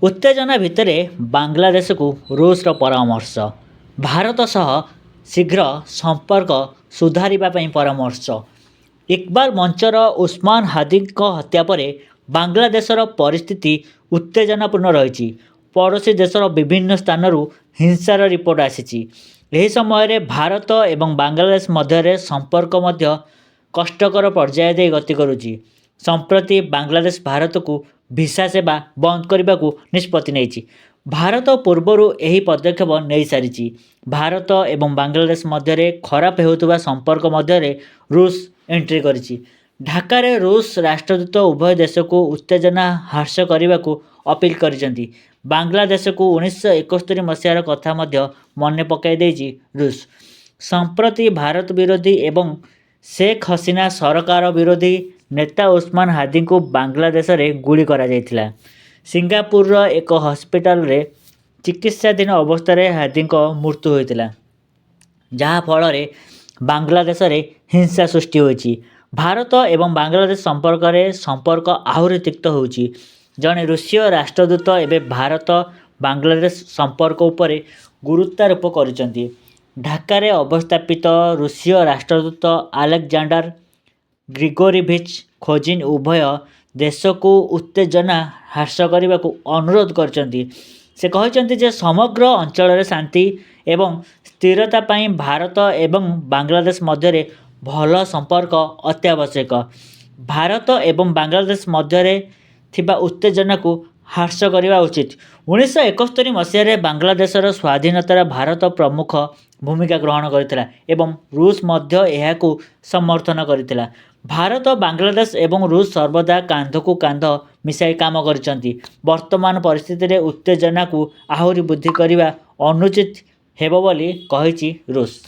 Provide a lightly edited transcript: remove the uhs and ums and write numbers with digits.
उत्तेजना भितर बांग्लादेश को रूस परामर्श। भारत सह शीघ्र संपर्क सुधारिबापई परामर्श। इकबाल मंचर उस्मान हादी हत्या पर बांग्लादेशर परिस्थिति उत्तेजनापूर्ण रही। पड़ोशी देशर विभिन्न स्थानरू हिंसार रिपोर्ट आसी। यह समय भारत एवं बांग्लादेश मध्य संपर्क मध्य कष्टकर पर्याय दे गति करुच्ची। संप्रति बांग्लादेश भारत को भिसा सेवा बंद करने को निष्पत्ति नहीं। भारत पूर्वरु यही पदक्षेप नहीं सारी। भारत एवं बांग्लादेश मध्य खराब होता संपर्क मध्य रूस एंट्री करिछि। ढाका रे रूस राष्ट्रदूत उभय देश को उत्तेजना ह्रास करने को अपील करिसेंती। बांग्लादेश को 1971 मसीहार कथा मध्य मन पकाई देछि रूस। संप्रति भारत विरोधी एवं शेख हसीना सरकार विरोधी नेता उस्मान हादी को बांग्लादेश रे गुली करा जायथिला। सिंगापुर एक हॉस्पिटल रे चिकित्साधीन अवस्था हादी मृत्यु होइतिला, जहाँ फल बांग्लादेश रे हिंसा सृष्टि होइछि। भारत एवं बांग्लादेश संपर्क आहुरी तिक्त होइछि। जने रूसीय राष्ट्रदूत एवं भारत बांग्लादेश संपर्क उपरे गुरुत्वारोप करिसेंती। ढाका रे अवस्थापित रूसीय राष्ट्रदूत अलेक्जेंडर ग्रिगोरिविच खोजिन उभय देश को उत्तेजना ह्रास करने को अनुरोध करचंती। से कहचंती जे समग्र अंचल शांति एवं स्थिरता पाई भारत एवं बांग्लादेश मध्य भल संपर्क अत्यावश्यक। भारत एवं बांग्लादेश मध्य थिबा उत्तेजना को ह्रास करने उचित। 1971 मसीह बांग्लादेशर स्वाधीनतार भारत प्रमुख भूमिका ग्रहण करथिला एवं रूस मध्य एहाकू समर्थन करथिला। भारत बांग्लादेश एवं रूस सर्वदा कांध को कांध मिसाई काम करचंती। वर्तमान परिस्थिति रे उत्तेजना को आहुरी वृद्धि करने अनुचित हेबो बोली कहिछि रूस।